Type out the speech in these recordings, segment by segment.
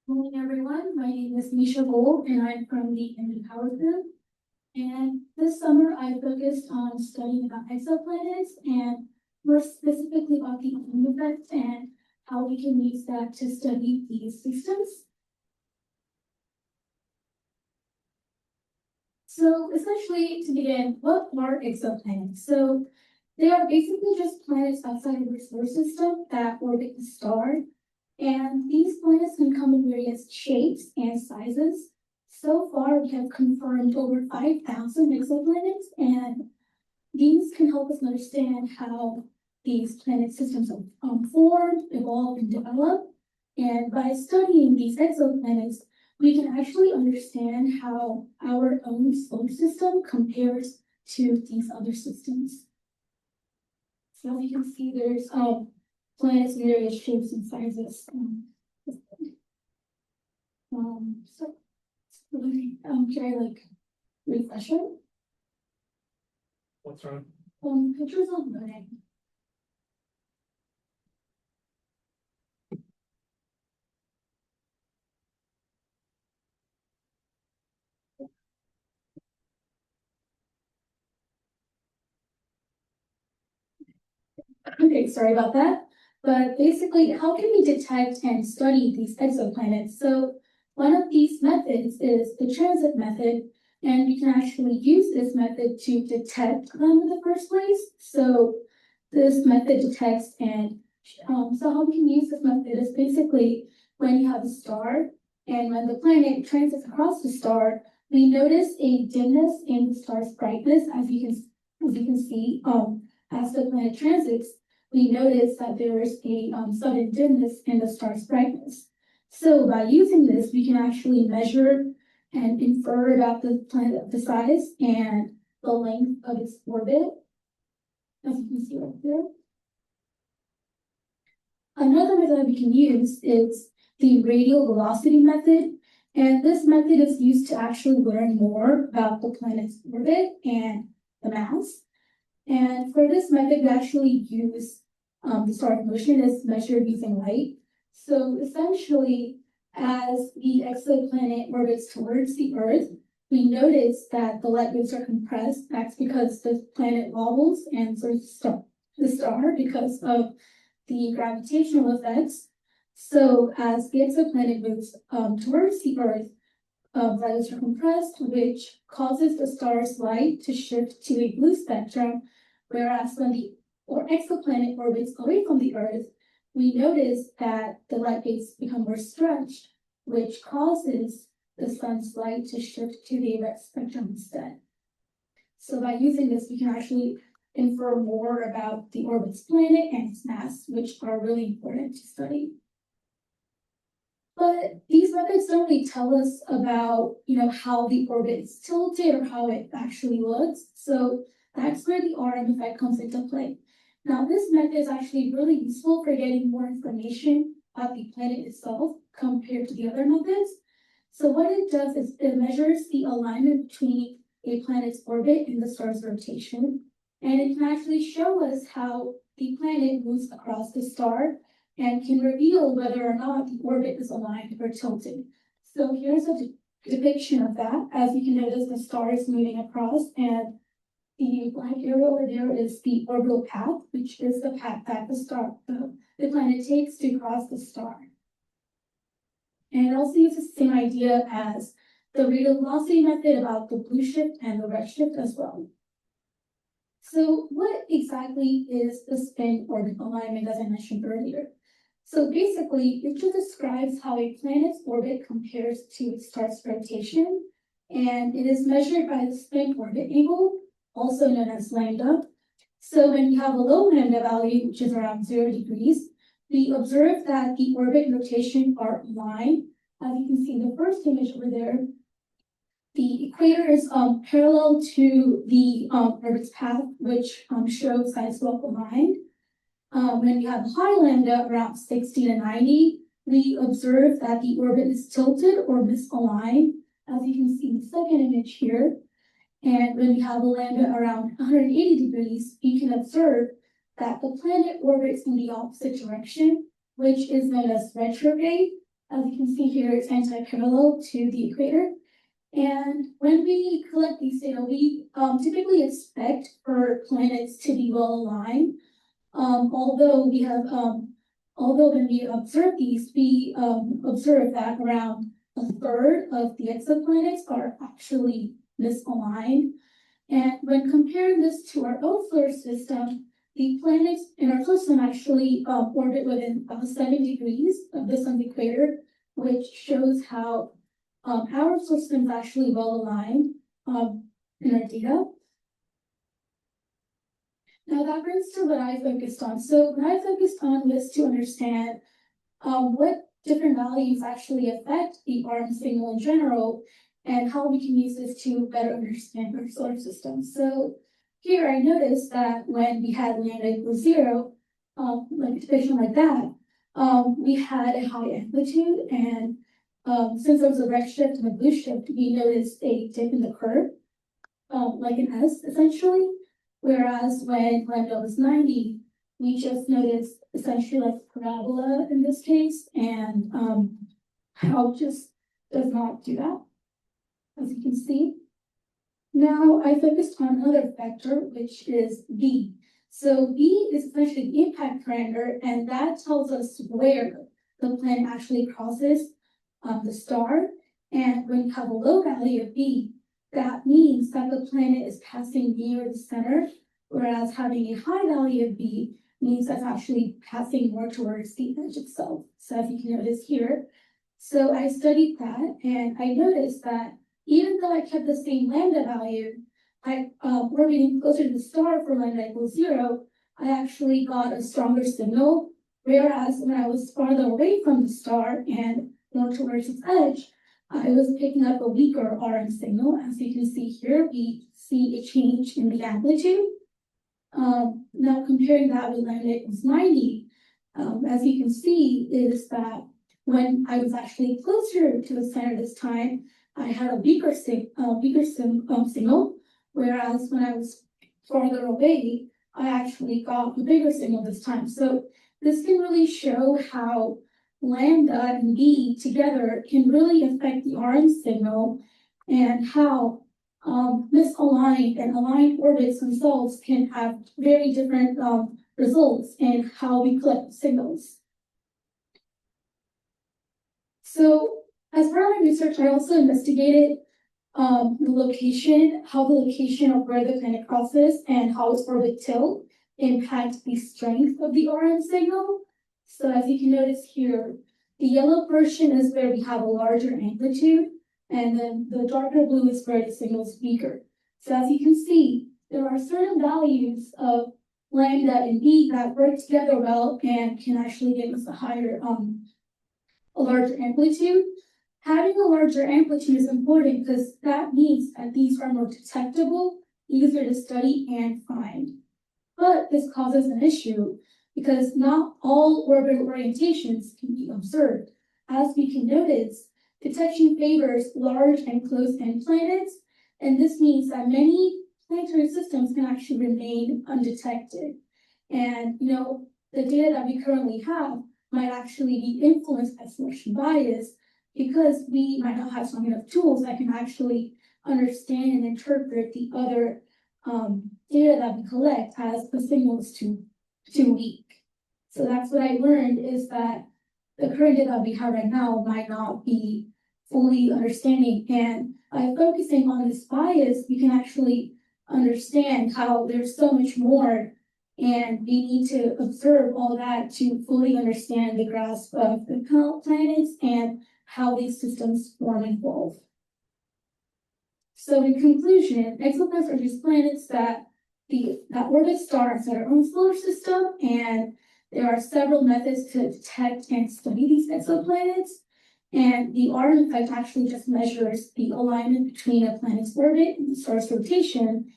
Morning, everyone. My name is Misha Gold, and I'm from the Energy Power Group. And this summer, I focused on studying about exoplanets and more specifically about the Young effect and how we can use that to study these systems. So essentially, to begin, what are exoplanets? So they are basically just planets outside of our solar system that orbit the star. And these planets can come in various shapes and sizes. So far, we have confirmed over 5,000 exoplanets, and these can help us understand how these planet systems have formed, evolved, and developed. And by studying these exoplanets, we can actually understand how our own solar system compares to these other systems. So as you can see, there's planets in various shapes and sizes. Can I refresh it? What's wrong? Pictures on loading. Okay, sorry about that. But basically, how can we detect and study these exoplanets? So one of these methods is the transit method, and you can actually use this method to detect them in the first place. So this method detects and so how we can use this method is basically when you have a star and when the planet transits across the star, we notice a dimness in the star's brightness as you can see as the planet transits, we notice that there is a sudden dimness in the star's brightness. So by using this, we can actually measure and infer about the planet, the size and the length of its orbit, as you can see right there. Another method we can use is the radial velocity method, and this method is used to actually learn more about the planet's orbit and the mass. And for this method, we actually use the star's motion is measured using light. So essentially, as the exoplanet orbits towards the Earth, we notice that the light waves are compressed. That's because the planet wobbles, and so the star because of the gravitational effects. So as the exoplanet moves towards the Earth, light waves are compressed, which causes the star's light to shift to a blue spectrum, whereas when the exoplanet orbits away from the Earth, we notice that the light waves become more stretched, which causes the sun's light to shift to the red spectrum instead. So by using this, we can actually infer more about the orbit's planet and its mass, which are really important to study. But these methods don't really tell us about, how the orbit is tilted or how it actually looks. So that's where the RM effect comes into play. Now, this method is actually really useful for getting more information about the planet itself compared to the other methods. So what it does is it measures the alignment between a planet's orbit and the star's rotation. And it can actually show us how the planet moves across the star and can reveal whether or not the orbit is aligned or tilted. So here's a depiction of that. As you can notice, the star is moving across, and the black area over there is the orbital path, which is the path that the planet takes to cross the star. And it also uses the same idea as the radial velocity method about the blue shift and the red shift as well. So what exactly is the spin-orbit alignment, as I mentioned earlier? So basically, it just describes how a planet's orbit compares to its star's rotation, and it is measured by the spin-orbit angle, also known as lambda. So when you have a low lambda value, which is around 0 degrees, we observe that the orbit and rotation are aligned. As you can see in the first image over there, the equator is parallel to the orbit's path, which shows that it's well aligned. When you have high lambda around 60 to 90, we observe that the orbit is tilted or misaligned, as you can see in the second image here. And when you have a lambda around 180 degrees, you can observe that the planet orbits in the opposite direction, which is known as retrograde, As you can see here, it's anti-parallel to the equator. And when we collect these data, we typically expect for planets to be well aligned. Although when we observe these, we observe that around a third of the exoplanets are actually misaligned. And when comparing this to our own solar system, the planets in our solar system actually orbit within about 7 degrees of the sun's equator, which shows how our solar system is actually well aligned in our data. Now that brings to what I focused on. So what I focused on was to understand what different values actually affect the RM signal in general, and how we can use this to better understand our solar system. So here I noticed that when we had lambda equals 0, like a depiction like that, we had a high amplitude, and since there was a red shift and a blue shift, we noticed a dip in the curve, like an S essentially. Whereas when lambda was 90, we just noticed essentially like a parabola in this case, and how just does not do that, as you can see. Now I focused on another factor, which is V. So V is essentially the impact parameter, and that tells us where the planet actually crosses the star. And when you have a low value of V, that means that the planet is passing near the center, whereas having a high value of V means that's actually passing more towards the edge itself. So as you can notice here, so I studied that, and I noticed that even though I kept the same lambda value, orbiting closer to the star for lambda equals 0, I actually got a stronger signal, whereas when I was farther away from the star and more towards its edge, I was picking up a weaker RM signal. As you can see here, we see a change in the amplitude. Now comparing that with lambda equals 90, as you can see, is that when I was actually closer to the center this time, I had a weaker signal, whereas when I was farther away, I actually got a bigger signal this time. So this can really show how lambda and V together can really affect the RM signal, and how misaligned and aligned orbits themselves can have very different results in how we collect signals. So as part of my research, I also investigated how the location of where the planet crosses and how its orbit tilt impact the strength of the RM signal. So as you can notice here, the yellow portion is where we have a larger amplitude, and then the darker blue is where the signal is weaker. So as you can see, there are certain values of lambda and V that work together well and can actually give us a larger amplitude. Having a larger amplitude is important because that means that these are more detectable, easier to study and find. But this causes an issue because not all orbital orientations can be observed. As we can notice, detection favors large and close-in planets, and this means that many planetary systems can actually remain undetected. And the data that we currently have might actually be influenced by selection bias, because we might not have strong enough tools that can actually understand and interpret the other data that we collect as the signal is too weak. So that's what I learned, is that the current data we have right now might not be fully understanding. And by focusing on this bias, we can actually understand how there's so much more, and we need to observe all that to fully understand the grasp of the planets and how these systems form and evolve. So in conclusion, exoplanets are just planets that orbit stars in our own solar system, and there are several methods to detect and study these exoplanets. And the RM effect actually just measures the alignment between a planet's orbit and the star's rotation.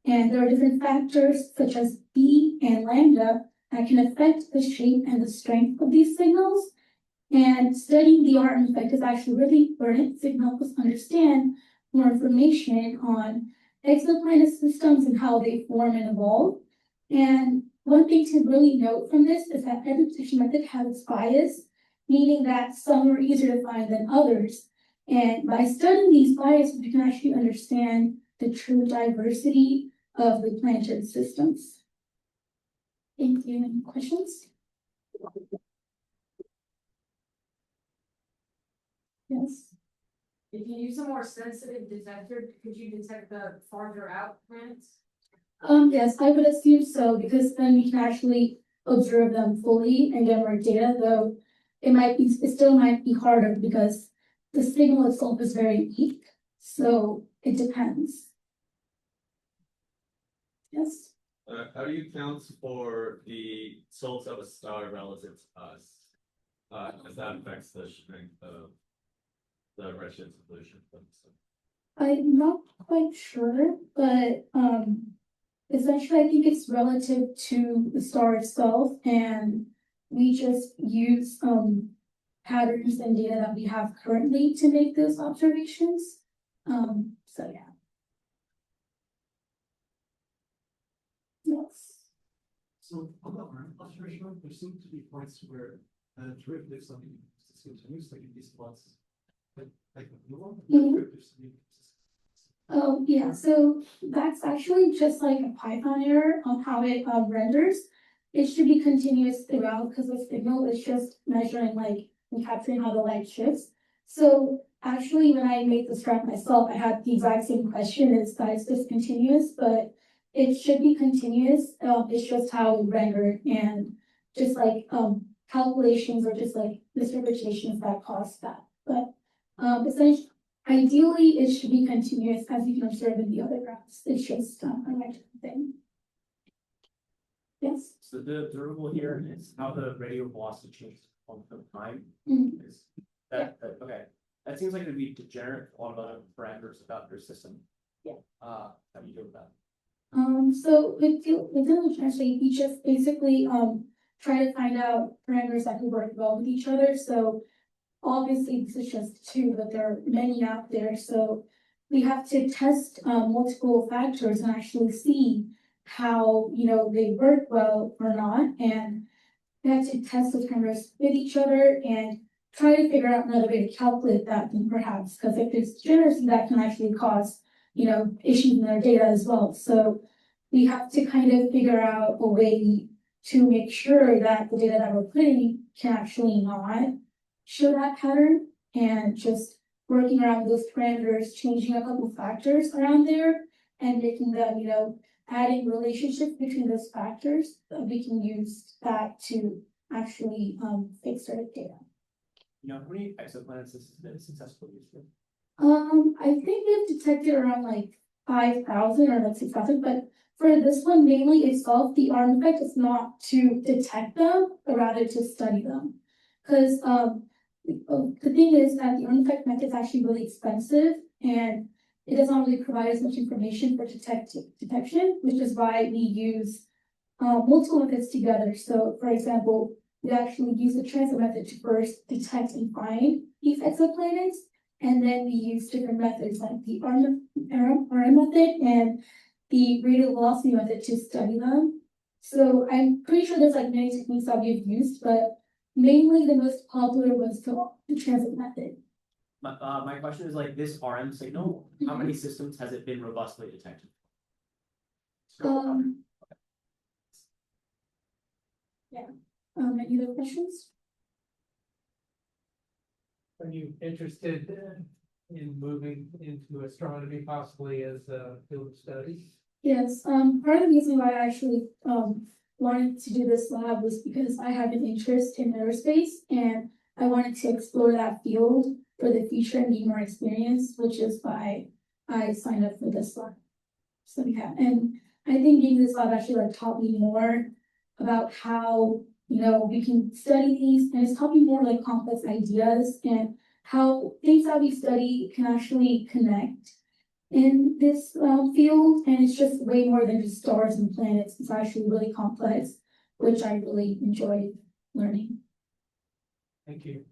And there are different factors such as V and lambda that can affect the shape and the strength of these signals. And studying the RM effect is actually really important to help us understand more information on exoplanet systems and how they form and evolve. And one thing to really note from this is that every detection method has its bias, meaning that some are easier to find than others. And by studying these biases, we can actually understand the true diversity of the planetary systems. Thank you. Any questions? Yes. If you use a more sensitive detector, could you detect the farther out planets? Yes, I would assume so, because then we can actually observe them fully and get more data, though it still might be harder because the signal itself is very weak. So it depends. Yes. How do you account for the tilt of a star relative to us? As that affects the strength of the redshift solution. I'm not quite sure, but essentially I think it's relative to the star itself, and we just use patterns and data that we have currently to make those observations. So yeah. Yes. So on the arm observation, there seem to be points where derivatives on the discontinuous, like in these plots, like the blue one, derivatives seem Oh yeah, so that's actually just like a Python error on how it renders. It should be continuous throughout because the signal is just measuring like and capturing how the light shifts. So actually when I made this graph myself, I had the exact same question, is that it's discontinuous, but it should be continuous. It's just how we render, and just like calculations or just like misrepresentations that cause that. But essentially, ideally it should be continuous, as you can observe in the other graphs. It's just a random thing. Yes. So the durable here is how the radial velocity changes on the time. Mhm. Is okay? That seems like it'd be degenerate on the parameters about your system. Yeah. How do you deal with that? So with the translate, we just basically try to find out parameters that can work well with each other. So obviously this is just two, but there are many out there. So we have to test multiple factors and actually see how they work well or not. And we have to test those parameters with each other and try to figure out another way to calculate that then perhaps, because if it's degeneracy, that can actually cause issues in their data as well. So we have to kind of figure out a way to make sure that the data that we're putting can actually not show that pattern, and just working around those parameters, changing a couple factors around there and making them, adding relationships between those factors, that we can use that to actually fix our data. How many exoplanets this has been successfully used for? I think we've detected around like 5,000 or like 6,000, but for this one mainly itself, the arm effect is not to detect them, but rather to study them. Because the thing is that the arm effect method is actually really expensive, and it doesn't really provide as much information for detection, which is why we use multiple methods together. So for example, we actually use the transit method to first detect and find these exoplanets, and then we use different methods like the RM method and the radial velocity method to study them. So I'm pretty sure there's like many techniques that we've used, but mainly the most popular was the transit method. My question is like this RM signal, how many systems has it been robustly detected? Yeah. Any other questions? Are you interested in moving into astronomy possibly as a field of study? Yes. Part of the reason why I actually wanted to do this lab was because I have an interest in aerospace, and I wanted to explore that field for the future and gain more experience, which is why I signed up for this lab. So yeah, and I think being this lab actually taught me more about how we can study these, and it's taught me more like complex ideas and how things that we study can actually connect in this field, and it's just way more than just stars and planets. It's actually really complex, which I really enjoyed learning. Thank you.